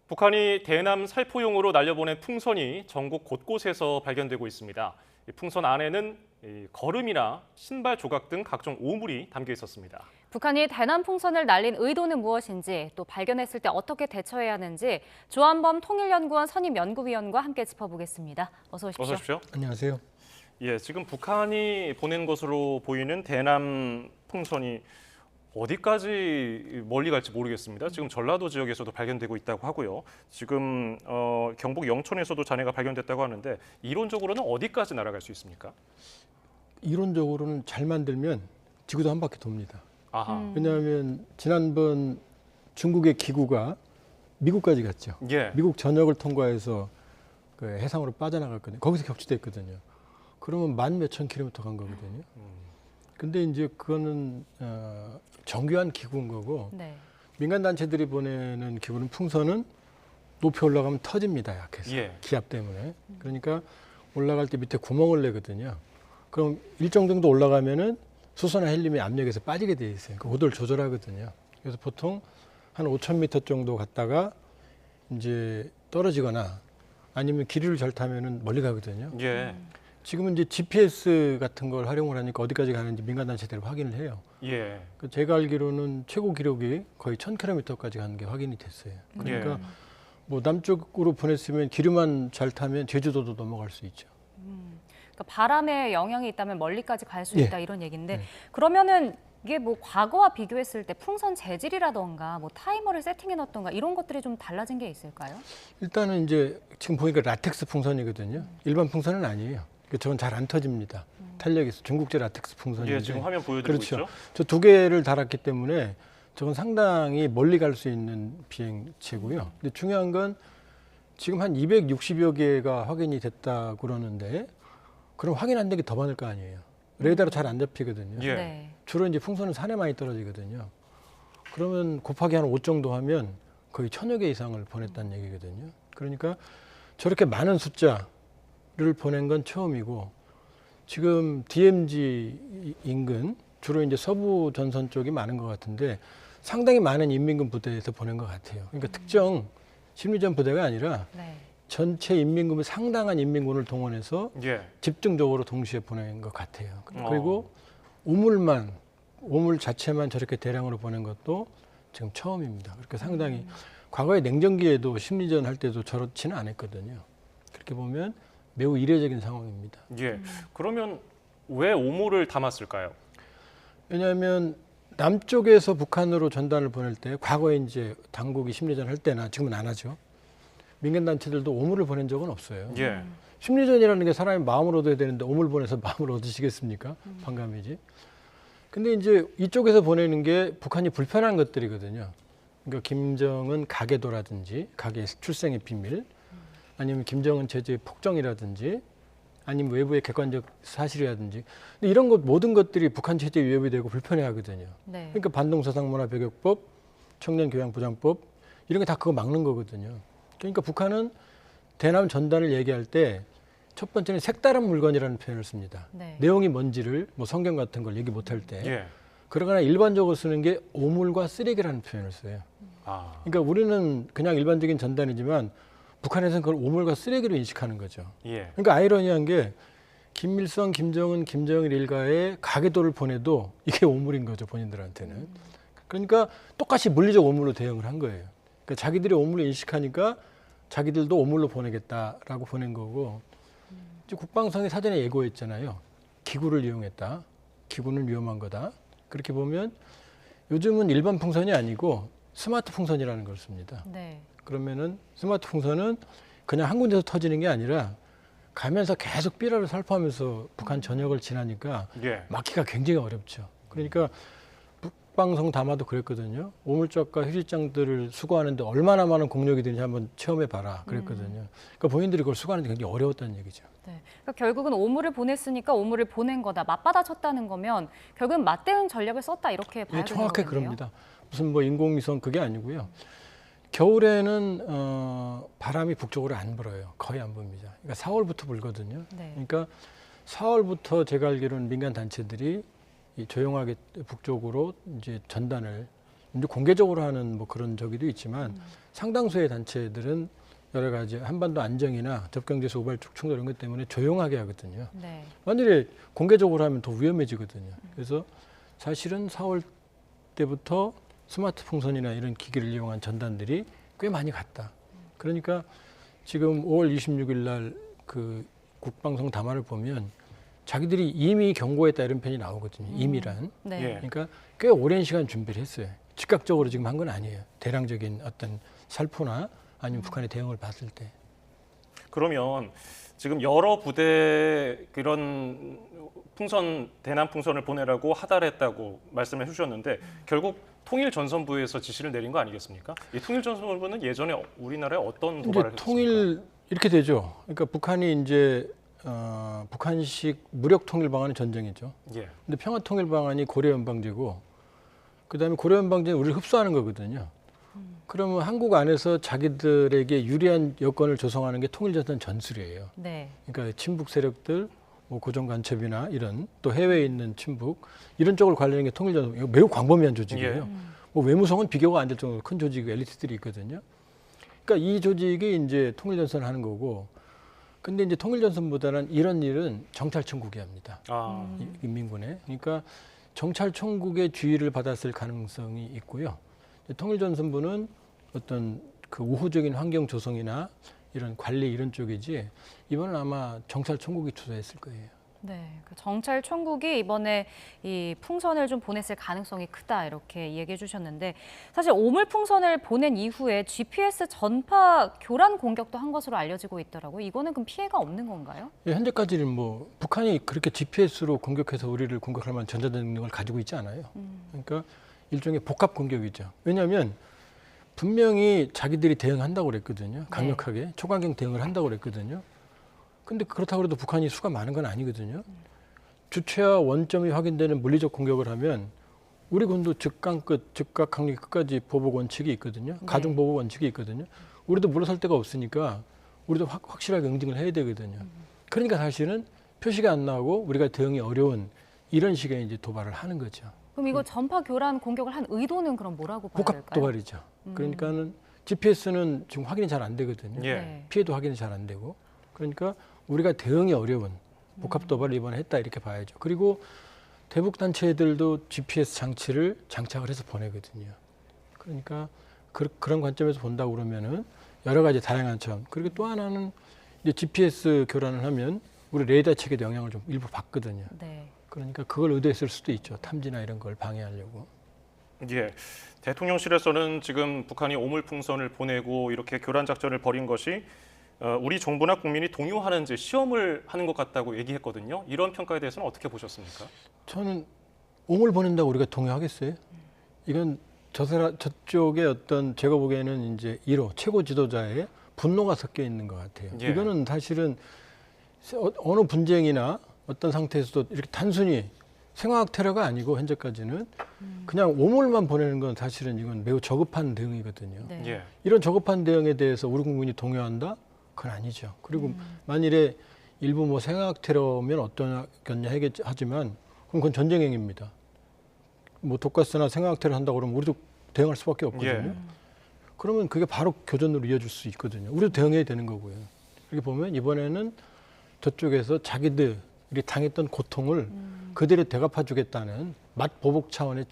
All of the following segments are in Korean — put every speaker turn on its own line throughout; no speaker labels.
북한이 대남 살포용으로 날려보낸 풍선이 전국 곳곳에서 발견되고 있습니다. 이 풍선 안에는 거름이나 신발 조각 등 각종 오물이 담겨 있었습니다.
북한이 대남 풍선을 날린 의도는 무엇인지, 또 발견했을 때 어떻게 대처해야 하는지 조한범 통일연구원 선임연구위원과 함께 짚어보겠습니다. 어서 오십시오.
어서 오십시오.
안녕하세요.
예, 지금 북한이 보낸 것으로 보이는 대남 풍선이 어디까지 멀리 갈지 모르겠습니다. 지금 전라도 지역에서도 발견되고 있다고 하고요. 지금 경북 영천에서도 잔해가 발견됐다고 하는데 이론적으로는 어디까지 날아갈 수 있습니까?
이론적으로는 잘 만들면 지구도 한 바퀴 돕니다.
아하.
왜냐하면 지난번 중국의 기구가 미국까지 갔죠.
예.
미국 전역을 통과해서 그 해상으로 빠져나갔거든요. 거기서 격추됐거든요. 그러면 만 몇천 킬로미터 간 거거든요. 근데 이제 그거는 정교한 기구인 거고
네.
민간 단체들이 보내는 기구는 풍선은 높이 올라가면 터집니다. 약해서
예.
기압 때문에. 그러니까 올라갈 때 밑에 구멍을 내거든요. 그럼 일정 정도 올라가면은 수소나 헬륨이 압력에서 빠지게 돼 있어요. 그 고도를 조절하거든요. 그래서 보통 한 5,000m 정도 갔다가 이제 떨어지거나 아니면 길이를 잘 타면은 멀리 가거든요.
예.
지금은 이제 GPS 같은 걸 활용을 하니까 어디까지 가는지 민간 단체들이 확인을 해요.
예.
제가 알기로는 최고 기록이 거의 1,000km까지 가는 게 확인이 됐어요. 그러니까
예.
뭐 남쪽으로 보냈으면 기류만 잘 타면 제주도도 넘어갈 수 있죠.
그러니까 바람의 영향이 있다면 멀리까지 갈 수
예.
있다 이런 얘기인데,
네.
그러면은 이게 뭐 과거와 비교했을 때 풍선 재질이라던가 뭐 타이머를 세팅해 놨던가 이런 것들이 좀 달라진 게 있을까요?
일단은 이제 지금 보니까 라텍스 풍선이거든요. 일반 풍선은 아니에요. 저건 잘 안 터집니다. 탄력이 있어. 중국제 라텍스 풍선인데.
예, 지금 화면 보여드리고
그렇죠.
있죠.
저 두 개를 달았기 때문에 저건 상당히 멀리 갈 수 있는 비행체고요. 근데 중요한 건 지금 한 260여 개가 확인이 됐다고 그러는데, 그럼 확인 안 된 게 더 많을 거 아니에요. 레이더로 잘 안 잡히거든요.
예.
네.
주로 이제 풍선은 산에 많이 떨어지거든요. 그러면 곱하기 한 5 정도 하면 거의 1,000여 개 이상을 보냈다는 얘기거든요. 그러니까 저렇게 많은 숫자를 보낸 건 처음이고, 지금 DMZ 인근 주로 이제 서부 전선 쪽이 많은 것 같은데 상당히 많은 인민군 부대에서 보낸 것 같아요. 그러니까 특정 심리전 부대가 아니라
네.
전체 인민군의 상당한 인민군을 동원해서
예.
집중적으로 동시에 보낸 것 같아요. 그리고 오물 자체만 저렇게 대량으로 보낸 것도 지금 처음입니다. 그렇게 상당히 과거에 냉전기에도 심리전 할 때도 저렇지는 않았거든요. 그렇게 보면 매우 이례적인 상황입니다.
예. 그러면 왜 오물을 담았을까요?
왜냐하면 남쪽에서 북한으로 전단을 보낼 때 과거에 이제 당국이 심리전 할 때나 지금은 안 하죠. 민간 단체들도 오물을 보낸 적은 없어요.
예.
심리전이라는 게 사람이 마음을 얻어야 되는데 오물 보내서 마음을 얻으시겠습니까? 반감이지. 근데 이제 이쪽에서 보내는 게 북한이 불편한 것들이거든요. 그러니까 김정은 가계도라든지 가계 출생의 비밀, 아니면 김정은 체제의 폭정이라든지, 아니면 외부의 객관적 사실이라든지, 근데 이런 것 모든 것들이 북한 체제에 위협이 되고 불편해하거든요.
네.
그러니까 반동사상문화배격법, 청년교양보장법 이런 게 다 그거 막는 거거든요. 그러니까 북한은 대남 전단을 얘기할 때 첫 번째는 색다른 물건이라는 표현을 씁니다.
네.
내용이 뭔지를 뭐 성경 같은 걸 얘기 못할 때,
예.
그러거나 일반적으로 쓰는 게 오물과 쓰레기라는 표현을 써요.
아.
그러니까 우리는 그냥 일반적인 전단이지만 북한에서는 그걸 오물과 쓰레기로 인식하는 거죠.
예.
그러니까 아이러니한 게 김일성, 김정은, 김정일 일가의 가계도를 보내도 이게 오물인 거죠, 본인들한테는. 그러니까 똑같이 물리적 오물로 대응을 한 거예요. 그러니까 자기들이 오물로 인식하니까 자기들도 오물로 보내겠다라고 보낸 거고, 이제 국방성이 사전에 예고했잖아요. 기구를 이용했다. 기구는 위험한 거다. 그렇게 보면 요즘은 일반 풍선이 아니고 스마트 풍선이라는 걸 씁니다.
네.
그러면은 스마트 풍선은 그냥 한 군데서 터지는 게 아니라 가면서 계속 삐라를 살포하면서 북한 전역을 지나니까
예.
막기가 굉장히 어렵죠. 그러니까 북방성 담화도 그랬거든요. 오물짝과 휴지장들을 수거하는데 얼마나 많은 공력이 드는지 한번 체험해 봐라 그랬거든요. 그러니까 본인들이 그걸 수거하는데 굉장히 어려웠다는 얘기죠.
네. 그러니까 결국은 오물을 보냈으니까 오물을 보낸 거다, 맞받아쳤다는 거면 결국은 맞대응 전략을 썼다 이렇게 봐야
예,
되는
정확하게
거겠네요.
그럽니다. 무슨 뭐 인공위성 그게 아니고요. 겨울에는 바람이 북쪽으로 안 불어요. 거의 안 붑니다. 그러니까 4월부터 불거든요.
네.
그러니까 4월부터 제가 알기로는 민간 단체들이 이 조용하게 북쪽으로 이제 전단을 이제 공개적으로 하는 뭐 그런 저기도 있지만 상당수의 단체들은 여러 가지 한반도 안정이나 접경지에서 우발적 충돌 이런 것 때문에 조용하게 하거든요.
네.
만일에 공개적으로 하면 더 위험해지거든요. 그래서 사실은 4월 때부터 스마트 풍선이나 이런 기기를 이용한 전단들이 꽤 많이 갔다. 그러니까 지금 5월 26일 날 그 국방성 담화를 보면 자기들이 이미 경고했다 이런 편이 나오거든요. 임이란.
네.
예.
그러니까 꽤 오랜 시간 준비를 했어요. 즉각적으로 지금 한 건 아니에요. 대량적인 어떤 살포나 아니면 북한의 대응을 봤을 때.
그러면 지금 여러 부대 그런 풍선 대남 풍선을 보내라고 하달했다고 말씀을 해주셨는데 결국 통일전선부에서 지시를 내린 거 아니겠습니까? 이 통일전선부는 예전에 우리나라에 어떤
이제
도발을 했습니까?
통일 이렇게 되죠. 그러니까 북한이 이제 북한식 무력 통일 방안은 전쟁이죠.
예.
근데 평화 통일 방안이 고려 연방제고 그다음에 고려 연방제는 우리를 흡수하는 거거든요. 그러면 한국 안에서 자기들에게 유리한 여건을 조성하는 게 통일전선 전술이에요.
네.
그러니까 친북 세력들, 뭐 고정 간첩이나 이런 또 해외에 있는 친북 이런 쪽을 관리하는 게 통일전선. 이거 매우 광범위한 조직이에요.
예.
뭐 외무성은 비교가 안 될 정도로 큰 조직 엘리트들이 있거든요. 그러니까 이 조직이 이제 통일전선을 하는 거고, 근데 이제 통일전선보다는 이런 일은 정찰청국이 합니다.
아,
인민군에. 그러니까 정찰총국의 주의를 받았을 가능성이 있고요. 통일전선부는 어떤 그 우호적인 환경 조성이나 이런 관리 이런 쪽이지 이번은 아마 정찰총국이 주도했을 거예요.
네, 그 정찰총국이 이번에 이 풍선을 좀 보냈을 가능성이 크다 이렇게 얘기해 주셨는데 사실 오물 풍선을 보낸 이후에 GPS 전파 교란 공격도 한 것으로 알려지고 있더라고요. 이거는 그럼 피해가 없는 건가요?
예, 현재까지는 뭐 북한이 그렇게 GPS로 공격해서 우리를 공격할 만한 전자전 능력을 가지고 있지 않아요. 그러니까 일종의 복합 공격이죠. 왜냐하면 분명히 자기들이 대응한다고 그랬거든요. 강력하게 초강경 대응을 한다고 그랬거든요. 근데 그렇다고 해도 북한이 수가 많은 건 아니거든요. 주체와 원점이 확인되는 물리적 공격을 하면 우리 군도 즉강 끝, 즉각 강력 끝까지 보복 원칙이 있거든요. 가중 보복 원칙이 있거든요. 우리도 물러설 데가 없으니까 우리도 확실하게 응징을 해야 되거든요. 그러니까 사실은 표시가 안 나오고 우리가 대응이 어려운 이런 식의 이제 도발을 하는 거죠.
그럼 이거 전파 교란 공격을 한 의도는 그럼 뭐라고 봐야 될까요?
복합 도발이죠. 그러니까는 GPS는 지금 확인이 잘 안 되거든요.
예.
네.
피해도 확인이 잘 안 되고. 그러니까 우리가 대응이 어려운 복합 도발을 이번에 했다 이렇게 봐야죠. 그리고 대북 단체들도 GPS 장치를 장착을 해서 보내거든요. 그러니까 그런 관점에서 본다고 그러면은 여러 가지 다양한 점. 그리고 또 하나는 이제 GPS 교란을 하면 우리 레이더 체계도 영향을 좀 일부 받거든요.
네.
그러니까 그걸 의도했을 수도 있죠. 탐지나 이런 걸 방해하려고.
예. 대통령실에서는 지금 북한이 오물풍선을 보내고 이렇게 교란 작전을 벌인 것이 우리 정부나 국민이 동요하는지 시험을 하는 것 같다고 얘기했거든요. 이런 평가에 대해서는 어떻게 보셨습니까?
저는 옹을 보낸다고 우리가 동요하겠어요? 이건 저쪽에 어떤 제가 보기에는 이제 1호 최고 지도자의 분노가 섞여 있는 것 같아요.
예.
이거는 사실은 어느 분쟁이나 어떤 상태에서도 이렇게 단순히 생화학 테러가 아니고 현재까지는 그냥 오물만 보내는 건 사실은 이건 매우 저급한 대응이거든요.
네.
예.
이런 저급한 대응에 대해서 우리 국민이 동요한다? 그건 아니죠. 그리고 만일에 일부 뭐 생화학 테러면 어떠겠냐 하지만 그럼 그건 전쟁 행위입니다. 뭐 독가스나 생화학 테러 한다고 그러면 우리도 대응할 수밖에 없거든요.
예.
그러면 그게 바로 교전으로 이어질 수 있거든요. 우리도 대응해야 되는 거고요. 이렇게 보면 이번에는 저쪽에서 자기들이 당했던 고통을 그대로 되갚아주겠다는 맞보복 차원의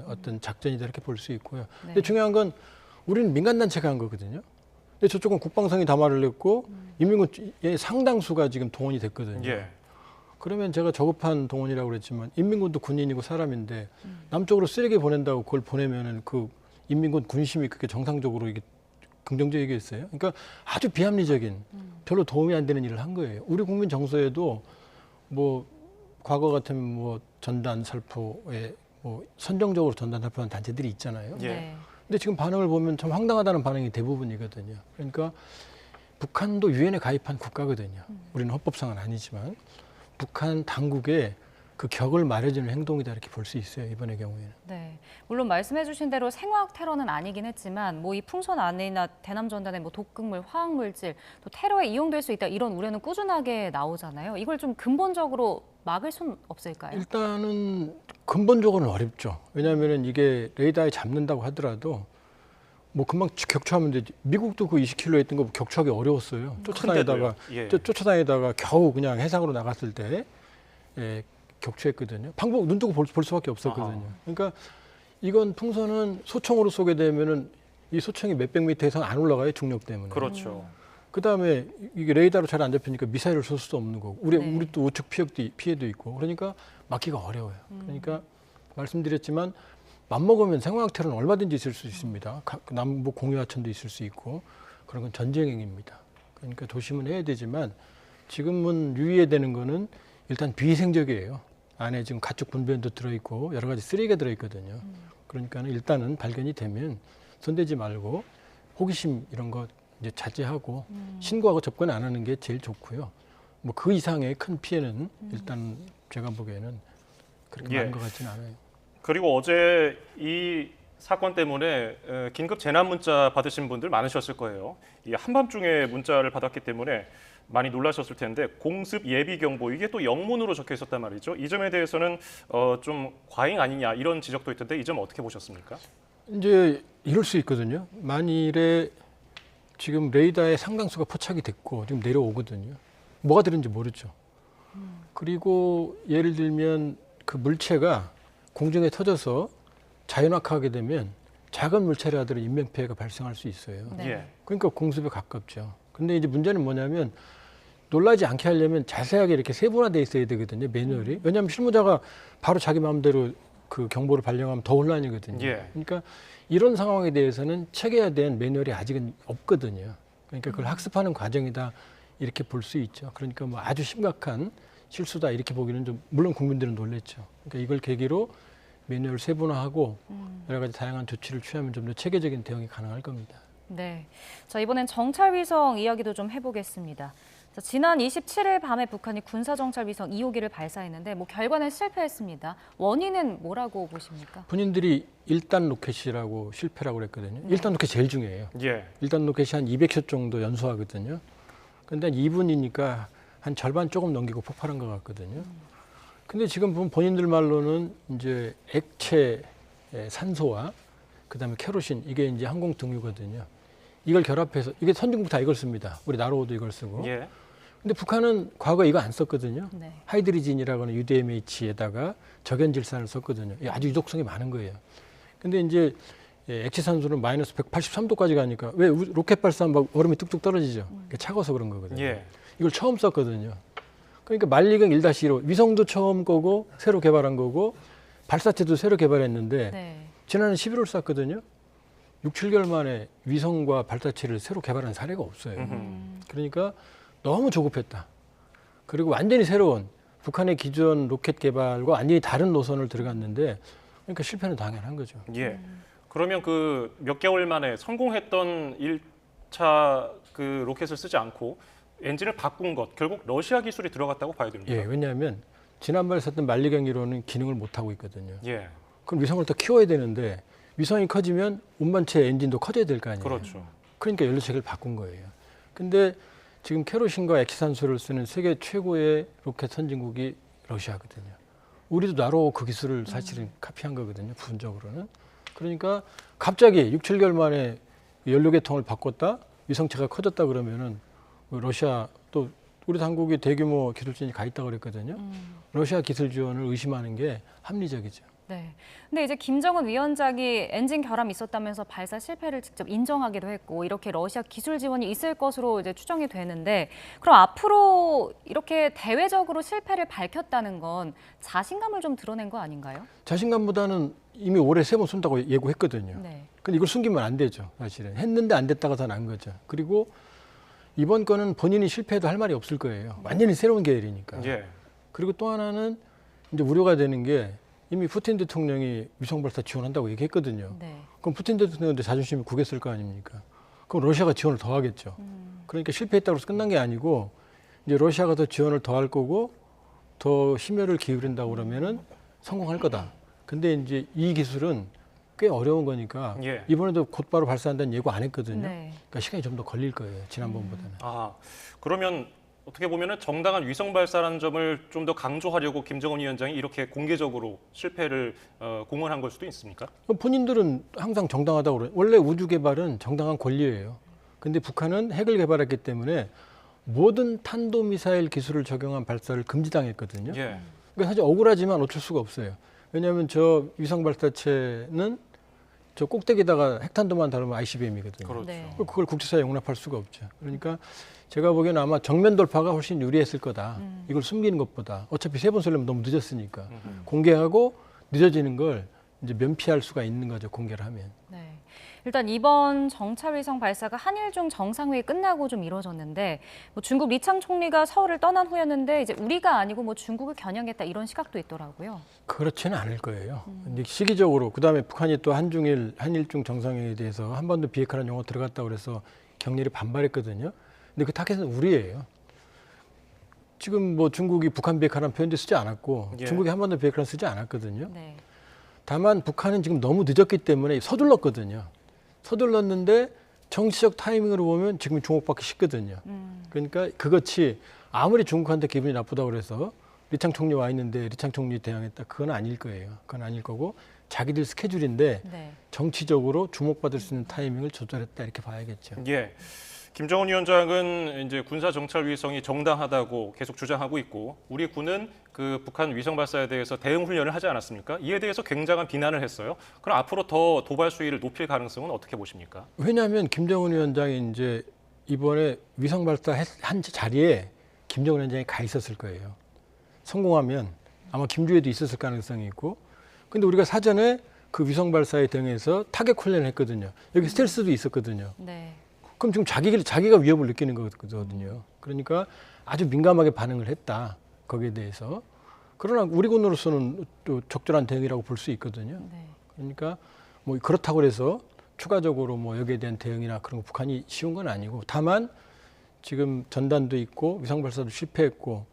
어떤 작전이다 이렇게 볼 수 있고요.
네.
근데 중요한 건 우리는 민간단체가 한 거거든요. 근데 저쪽은 국방성이 담화를 냈고 인민군의 상당수가 지금 동원이 됐거든요.
예.
그러면 제가 저급한 동원이라고 그랬지만 인민군도 군인이고 사람인데 남쪽으로 쓰레기 보낸다고 그걸 보내면은 그 인민군 군심이 그렇게 정상적으로 이게 긍정적이겠어요? 그러니까 아주 비합리적인 별로 도움이 안 되는 일을 한 거예요. 우리 국민 정서에도 뭐 과거 같으면 뭐 전단 살포에 뭐 선정적으로 전단 살포하는 단체들이 있잖아요.
예.
네.
근데 지금 반응을 보면 참 황당하다는 반응이 대부분이거든요. 그러니까 북한도 유엔에 가입한 국가거든요. 우리는 헌법상은 아니지만 북한 당국의 그 격을 말해주는 행동이다 이렇게 볼 수 있어요. 이번의 경우에는.
네, 물론 말씀해주신 대로 생화학 테러는 아니긴 했지만 뭐 이 풍선 안이나 대남 전단에 뭐 독극물, 화학물질 또 테러에 이용될 수 있다 이런 우려는 꾸준하게 나오잖아요. 이걸 좀 근본적으로 막을 순 없을까요?
일단은 근본적으로는 어렵죠. 왜냐하면 이게 레이더에 잡는다고 하더라도 뭐 금방 격추하면 되지. 미국도 그 20km 했던 거 격추하기 어려웠어요. 쫓아다니다가
예.
쫓아다니다가 겨우 그냥 해상으로 나갔을 때 격추했거든요. 방법 눈 뜨고 볼 수밖에 없었거든요.
아하.
그러니까 이건 풍선은 소총으로 쏘게 되면은 이 소총이 몇백 미터 이상 안 올라가요, 중력 때문에.
그렇죠.
그다음에 이게 레이더로 잘 안 잡히니까 미사일을 쏠 수도 없는 거고 우리
네.
또 우측 피해도 있고 그러니까 막기가 어려워요. 그러니까 말씀드렸지만 맘먹으면 생화학테러는 얼마든지 있을 수 있습니다. 남북 공유하천도 있을 수 있고 그런 건 전쟁행위입니다. 그러니까 조심은 해야 되지만 지금은 유의해야 되는 거는 일단 비위생적이에요. 안에 지금 가축 분변도 들어있고 여러 가지 쓰레기가 들어있거든요. 그러니까는 일단은 발견이 되면 손대지 말고 호기심 이런 거 이제 자제하고 신고하고 접근 안 하는 게 제일 좋고요. 뭐 그 이상의 큰 피해는 일단 제가 보기에는 그렇게
예.
많은 것 같지는 않아요.
그리고 어제 이 사건 때문에 긴급 재난 문자 받으신 분들 많으셨을 거예요. 이 한밤중에 문자를 받았기 때문에 많이 놀라셨을 텐데 공습 예비 경보 이게 또 영문으로 적혀 있었단 말이죠. 이 점에 대해서는 좀 과잉 아니냐 이런 지적도 있던데 이 점 어떻게 보셨습니까?
이제 이럴 수 있거든요. 만일에 지금 레이더에 상당수가 포착이 됐고 지금 내려오거든요. 뭐가 들은지 모르죠. 그리고 예를 들면 그 물체가 공중에 터져서 자연낙하하게 되면 작은 물체라 하더라도 인명피해가 발생할 수 있어요.
네.
예.
그러니까 공습에 가깝죠. 근데 이제 문제는 뭐냐면 놀라지 않게 하려면 자세하게 이렇게 세분화돼 있어야 되거든요. 매뉴얼이. 왜냐하면 실무자가 바로 자기 마음대로 그 경보를 발령하면 더 혼란이거든요.
예.
그러니까 이런 상황에 대해서는 체계화된 매뉴얼이 아직은 없거든요. 그러니까 그걸 학습하는 과정이다 이렇게 볼 수 있죠. 그러니까 뭐 아주 심각한 실수다 이렇게 보기는 좀 물론 국민들은 놀랬죠. 그러니까 이걸 계기로 매뉴얼 세분화하고 여러 가지 다양한 조치를 취하면 좀 더 체계적인 대응이 가능할 겁니다.
네. 자, 이번엔 정찰위성 이야기도 좀 해보겠습니다. 자, 지난 27일 밤에 북한이 군사정찰위성 2호기를 발사했는데 뭐 결과는 실패했습니다. 원인은 뭐라고 보십니까?
본인들이 1단 로켓이라고 실패라고 그랬거든요. 1단 로켓 제일 중요해요.
예.
1단 로켓이 한 200샷 정도 연소하거든요. 근데 한 2분이니까 한 절반 조금 넘기고 폭발한 것 같거든요. 근데 지금 보면 본인들 말로는 이제 액체 산소와 그다음에 케로신 이게 이제 항공 등유거든요. 이걸 결합해서 이게 선진국 다 이걸 씁니다. 우리 나로우도 이걸 쓰고.
예.
근데 북한은 과거에 이거 안 썼거든요.
네.
하이드리진이라고 하는 UDMH에다가 적연질산을 썼거든요. 이게 아주 유독성이 많은 거예요. 근데 이제 액체산소는 마이너스 183도까지 가니까 왜 로켓 발사하면 막 얼음이 뚝뚝 떨어지죠. 그게 차가워서 그런 거거든요.
예.
이걸 처음 썼거든요. 그러니까 만리경 1-1호 위성도 처음 거고 새로 개발한 거고 발사체도 새로 개발했는데
네.
지난해 11월 쐈거든요. 6, 7개월 만에 위성과 발사체를 새로 개발한 사례가 없어요. 그러니까 너무 조급했다. 그리고 완전히 새로운 북한의 기존 로켓 개발과 완전히 다른 노선을 들어갔는데 그러니까 실패는 당연한 거죠.
예. 그러면 그 몇 개월 만에 성공했던 1차 그 로켓을 쓰지 않고 엔진을 바꾼 것 결국 러시아 기술이 들어갔다고 봐야 됩니다.
예, 왜냐하면 지난번에 썼던 만리경 1호는 기능을 못 하고 있거든요.
예.
그럼 위성을 더 키워야 되는데 위성이 커지면 운반체 엔진도 커져야 될 거 아니에요.
그렇죠.
그러니까 연료체계를 바꾼 거예요. 근데 지금 케로신과 액체산소를 쓰는 세계 최고의 로켓 선진국이 러시아거든요. 우리도 나로 그 기술을 사실은 카피한 거거든요. 부분적으로는. 그러니까 갑자기 6, 7개월 만에 연료 계통을 바꿨다, 위성체가 커졌다 그러면은 러시아 또 우리 당국이 대규모 기술진이 가 있다고 그랬거든요. 러시아 기술 지원을 의심하는 게 합리적이죠.
네. 근데 이제 김정은 위원장이 엔진 결함이 있었다면서 발사 실패를 직접 인정하기도 했고 이렇게 러시아 기술 지원이 있을 것으로 이제 추정이 되는데 그럼 앞으로 이렇게 대외적으로 실패를 밝혔다는 건 자신감을 좀 드러낸 거 아닌가요?
자신감보다는 이미 올해 3번 쏜다고 예고했거든요.
네.
근데 이걸 숨기면 안 되죠, 사실은. 했는데 안 됐다가 더 난 거죠. 그리고 이번 건은 본인이 실패해도 할 말이 없을 거예요. 완전히 새로운 계열이니까.
예.
그리고 또 하나는 이제 우려가 되는 게 이미 푸틴 대통령이 위성 발사 지원한다고 얘기했거든요.
네.
그럼 푸틴 대통령한테 자존심이 구겼을 거 아닙니까? 그럼 러시아가 지원을 더 하겠죠. 그러니까 실패했다고 해서 끝난 게 아니고 이제 러시아가 더 지원을 더 할 거고 더 심혈을 기울인다고 그러면은 성공할 거다. 근데 이제 이 기술은 꽤 어려운 거니까
예.
이번에도 곧바로 발사한다는 예고 안 했거든요.
네.
그러니까 시간이 좀 더 걸릴 거예요. 지난번보다는.
아, 그러면 어떻게 보면은 정당한 위성 발사라는 점을 좀 더 강조하려고 김정은 위원장이 이렇게 공개적으로 실패를 공언한 걸 수도 있습니까?
본인들은 항상 정당하다고 그래요. 원래 우주 개발은 정당한 권리예요. 근데 북한은 핵을 개발했기 때문에 모든 탄도미사일 기술을 적용한 발사를 금지당했거든요.
예.
그러니까 사실 억울하지만 어쩔 수가 없어요. 왜냐하면 저 위성 발사체는 저 꼭대기에다가 핵탄두만 다루면 ICBM이거든요.
그렇죠.
네.
그걸 국제사회에 용납할 수가 없죠. 그러니까 제가 보기에는 아마 정면 돌파가 훨씬 유리했을 거다. 이걸 숨기는 것보다 어차피 세 번 쏠려면 너무 늦었으니까 공개하고 늦어지는 걸 이제 면피할 수가 있는 거죠. 공개를 하면.
네. 일단 이번 정찰위성 발사가 한일중 정상회의 끝나고 좀 이루어졌는데 뭐 중국 리창 총리가 서울을 떠난 후였는데 이제 우리가 아니고 뭐 중국을 겨냥했다 이런 시각도 있더라고요.
그렇지는 않을 거예요. 근데 시기적으로 그다음에 북한이 또 한일중 정상회의에 대해서 한 번도 비핵화라는 용어 들어갔다고 그래서 격렬히 반발했거든요. 근데 그 타겟은 우리예요. 지금 뭐 중국이 북한 비핵화라는 표현도 쓰지 않았고
예.
중국이 한 번도 비핵화를 쓰지 않았거든요.
네.
다만 북한은 지금 너무 늦었기 때문에 서둘렀거든요. 서둘렀는데 정치적 타이밍으로 보면 지금 주목받기 쉽거든요. 그러니까 그것이 아무리 중국한테 기분이 나쁘다고 그래서 리창 총리 와 있는데 리창 총리 대항했다. 그건 아닐 거예요. 그건 아닐 거고 자기들 스케줄인데
네.
정치적으로 주목받을 수 있는 타이밍을 조절했다 이렇게 봐야겠죠.
예. 김정은 위원장은 이제 군사 정찰 위성이 정당하다고 계속 주장하고 있고 우리 군은 그 북한 위성 발사에 대해서 대응 훈련을 하지 않았습니까? 이에 대해서 굉장한 비난을 했어요. 그럼 앞으로 더 도발 수위를 높일 가능성은 어떻게 보십니까?
왜냐하면 김정은 위원장이 이제 이번에 위성 발사한 자리에 김정은 위원장이 가 있었을 거예요. 성공하면 아마 김주애도 있었을 가능성이 있고 근데 우리가 사전에 그 위성 발사에 대응해서 타격 훈련을 했거든요. 여기 스텔스도 있었거든요.
네.
그럼 지금 자기가 위협을 느끼는 거거든요. 그러니까 아주 민감하게 반응을 했다. 거기에 대해서. 그러나 우리 군으로서는 또 적절한 대응이라고 볼 수 있거든요.
네.
그러니까 뭐 그렇다고 해서 추가적으로 뭐 여기에 대한 대응이나 그런 거 북한이 쉬운 건 아니고 다만 지금 전단도 있고 위성 발사도 실패했고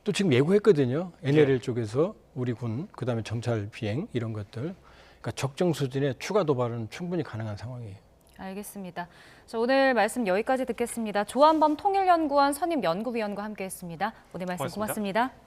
또 지금 예고했거든요. NLL 쪽에서 우리 군 그다음에 정찰 비행 이런 것들. 그러니까 적정 수준의 추가 도발은 충분히 가능한 상황이에요.
알겠습니다. 자, 오늘 말씀 여기까지 듣겠습니다. 조한범 통일연구원 선임 연구위원과 함께했습니다. 오늘 말씀
고맙습니다.
고맙습니다.